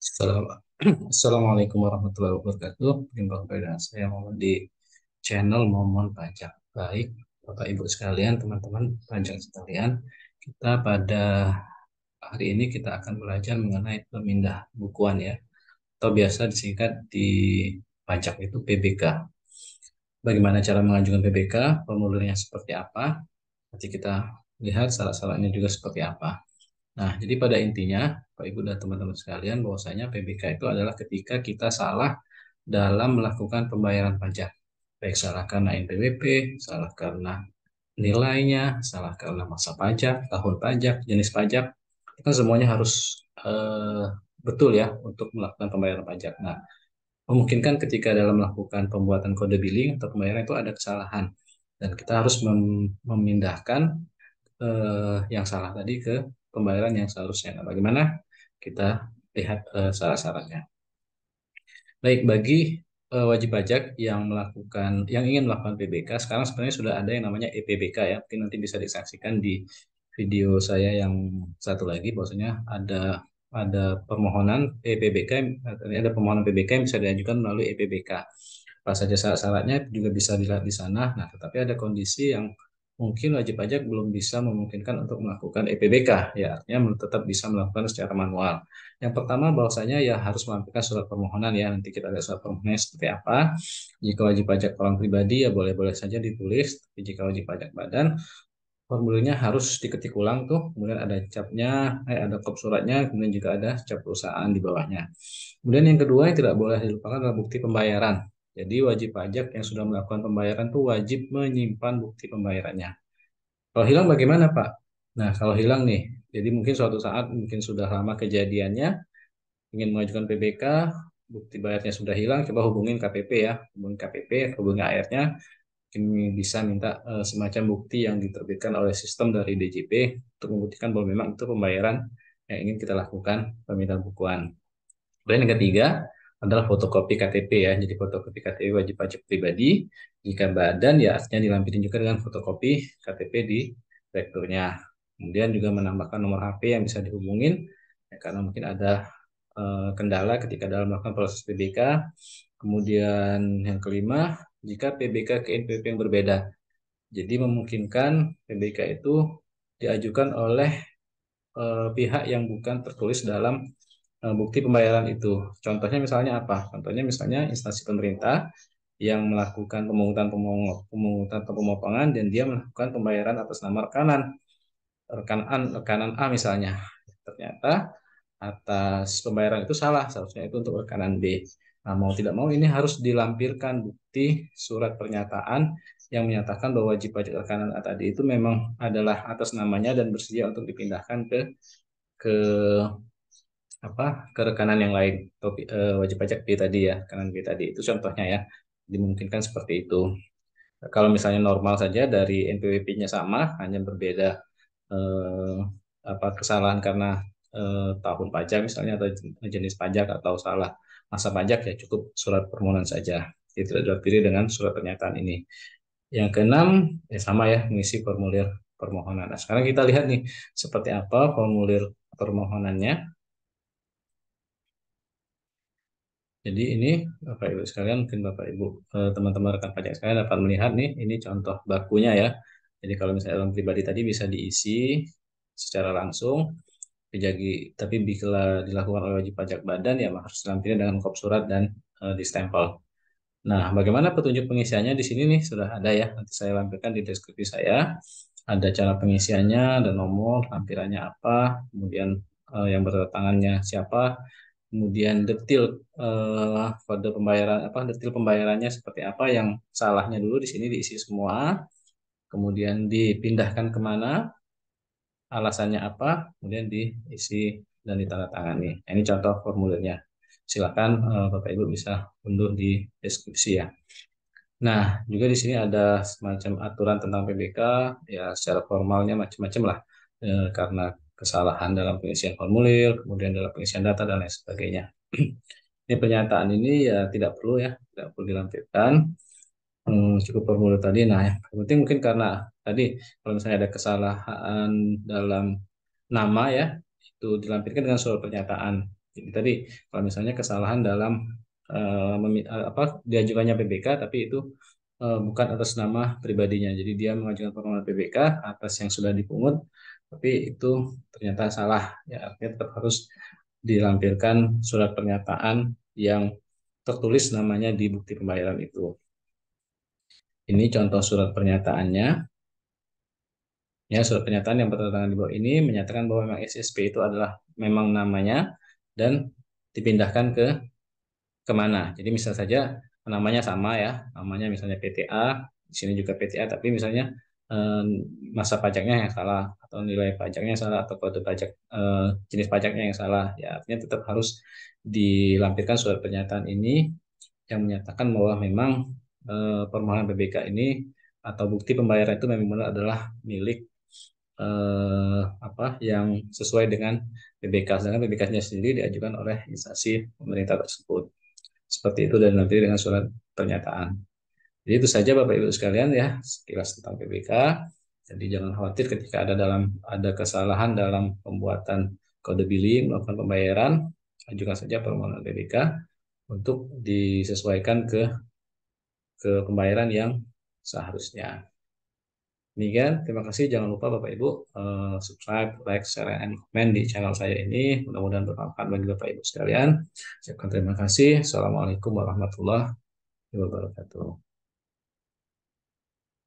Assalamualaikum warahmatullahi wabarakatuh. Jumpa kembali dengan saya Momon di channel Momon Pajak. Baik, Bapak Ibu sekalian, teman-teman pajak sekalian, kita pada hari ini kita akan belajar mengenai pemindah bukuan ya, atau biasa disingkat di pajak itu PBK. Bagaimana cara mengajukan PBK, formulirnya seperti apa, nanti kita lihat syarat-syaratnya juga seperti apa. Nah, jadi pada intinya, Pak Ibu dan teman-teman sekalian, bahwasanya PBK itu adalah ketika kita salah dalam melakukan pembayaran pajak. Baik salah karena NPWP, salah karena nilainya, salah karena masa pajak, tahun pajak, jenis pajak, itu kan semuanya harus betul ya untuk melakukan pembayaran pajak. Nah, memungkinkan ketika dalam melakukan pembuatan kode billing atau pembayaran itu ada kesalahan. Dan kita harus memindahkan yang salah tadi ke pembayaran yang seharusnya. Nah, bagaimana? Kita lihat syarat-syaratnya. Baik, bagi wajib pajak yang ingin melakukan PBK, sekarang sebenarnya sudah ada yang namanya EPBK ya. Mungkin nanti bisa disaksikan di video saya yang satu lagi, bahwasanya ada permohonan EPBK, ada permohonan PBK yang bisa diajukan melalui EPBK. Apa saja syarat-syaratnya juga bisa dilihat di sana. Nah, tetapi ada kondisi yang mungkin wajib pajak belum bisa memungkinkan untuk melakukan EPBK, ya artinya tetap bisa melakukan secara manual. Yang pertama bahwasanya ya harus melampirkan surat permohonan ya, nanti kita lihat surat permohonannya seperti apa. Jika wajib pajak orang pribadi ya boleh-boleh saja ditulis, tapi jika wajib pajak badan, formulirnya harus diketik ulang tuh, kemudian ada capnya, ada kop suratnya, kemudian juga ada cap perusahaan di bawahnya. Kemudian yang kedua yang tidak boleh dilupakan adalah bukti pembayaran. Jadi wajib pajak yang sudah melakukan pembayaran tuh wajib menyimpan bukti pembayarannya. Kalau hilang bagaimana, Pak? Nah, kalau hilang nih, jadi mungkin suatu saat mungkin sudah lama kejadiannya, ingin mengajukan PBK, bukti bayarnya sudah hilang, coba hubungin KPP ya, hubungin KPP, hubungi AR-nya, mungkin bisa minta semacam bukti yang diterbitkan oleh sistem dari DJP untuk membuktikan bahwa memang itu pembayaran yang ingin kita lakukan pemindahan bukuan. Kemudian yang ketiga adalah fotokopi KTP ya. Jadi fotokopi KTP wajib pajak pribadi. Jika badan ya artinya dilampirin juga dengan fotokopi KTP di rekturnya. Kemudian juga menambahkan nomor HP yang bisa dihubungin ya, karena mungkin ada kendala ketika dalam melakukan proses PBK. Kemudian yang kelima, jika PBK ke NPWP yang berbeda. Jadi memungkinkan PBK itu diajukan oleh pihak yang bukan tertulis dalam bukti pembayaran itu. Contohnya misalnya apa? Contohnya misalnya instansi pemerintah yang melakukan pemungutan atau pemotongan dan dia melakukan pembayaran atas nama rekanan A misalnya. Ternyata atas pembayaran itu salah, seharusnya itu untuk rekanan B. Nah, mau tidak mau ini harus dilampirkan bukti surat pernyataan yang menyatakan bahwa wajib pajak rekanan A tadi itu memang adalah atas namanya dan bersedia untuk dipindahkan ke apa ke rekanan yang lain atau wajib pajak B tadi ya, rekanan B tadi itu contohnya ya, dimungkinkan seperti itu. Kalau misalnya normal saja dari NPWP-nya sama, hanya berbeda eh, kesalahan karena tahun pajak misalnya atau jenis pajak atau salah masa pajak ya cukup surat permohonan saja. Itu tidak dipilih dengan surat pernyataan ini. Yang keenam ya sama ya mengisi formulir permohonan. Nah, sekarang kita lihat nih seperti apa formulir permohonannya. Jadi ini Bapak Ibu sekalian, mungkin Bapak Ibu teman-teman rekan pajak sekalian dapat melihat nih, ini contoh bakunya ya. Jadi kalau misalnya dalam pribadi tadi bisa diisi secara langsung, tapi bila dilakukan oleh wajib pajak badan ya harus dilampirkan dengan kop surat dan distempel. Nah, bagaimana petunjuk pengisiannya di sini nih sudah ada ya. Nanti saya lampirkan di deskripsi saya. Ada cara pengisiannya, ada nomor, lampirannya apa, kemudian yang bertangannya siapa, kemudian kode pembayaran detil pembayarannya seperti apa, yang salahnya dulu di sini diisi semua, kemudian dipindahkan kemana, alasannya apa, kemudian diisi dan ditandatangani. Nah, ini contoh formulirnya. Silakan Bapak Ibu bisa unduh di deskripsi ya. Nah, juga di sini ada semacam aturan tentang PBK, ya secara formalnya macam-macam lah, karena kesalahan dalam pengisian formulir, kemudian dalam pengisian data dan lain sebagainya. Ini pernyataan ini ya tidak perlu ya, tidak perlu dilampirkan. Cukup formulir tadi. Nah, yang penting mungkin karena tadi kalau misalnya ada kesalahan dalam nama ya, itu dilampirkan dengan surat pernyataan. Jadi tadi kalau misalnya kesalahan dalam diajukannya PBK, tapi itu bukan atas nama pribadinya. Jadi dia mengajukan permohonan PBK atas yang sudah dipungut, tapi itu ternyata salah. Ya, artinya tetap harus dilampirkan surat pernyataan yang tertulis namanya di bukti pembayaran itu. Ini contoh surat pernyataannya. Ya, surat pernyataan yang bertentangan di bawah ini menyatakan bahwa memang SSP itu adalah memang namanya dan dipindahkan ke kemana. Jadi misal saja namanya sama ya, namanya misalnya PTA, di sini juga PTA, tapi misalnya eh, masa pajaknya yang salah, atau nilai pajaknya yang salah, atau kode pajak jenis pajaknya yang salah. Ya, artinya tetap harus dilampirkan surat pernyataan ini yang menyatakan bahwa memang permohonan PBK ini atau bukti pembayaran itu memang benar adalah milik yang sesuai dengan PBK. Sedangkan PBK-nya sendiri diajukan oleh instansi pemerintah tersebut. Seperti itu dan nanti dengan surat pernyataan. Jadi itu saja Bapak Ibu sekalian ya sekilas tentang PBK. Jadi jangan khawatir ketika ada kesalahan dalam pembuatan kode billing melakukan pembayaran, ajukan saja permohonan PBK untuk disesuaikan ke pembayaran yang seharusnya. Demikian, terima kasih. Jangan lupa Bapak Ibu subscribe, like, share, dan komen di channel saya ini. Mudah-mudahan bermanfaat bagi Bapak Ibu sekalian. Saya ucapkan terima kasih. Assalamualaikum warahmatullahi wabarakatuh.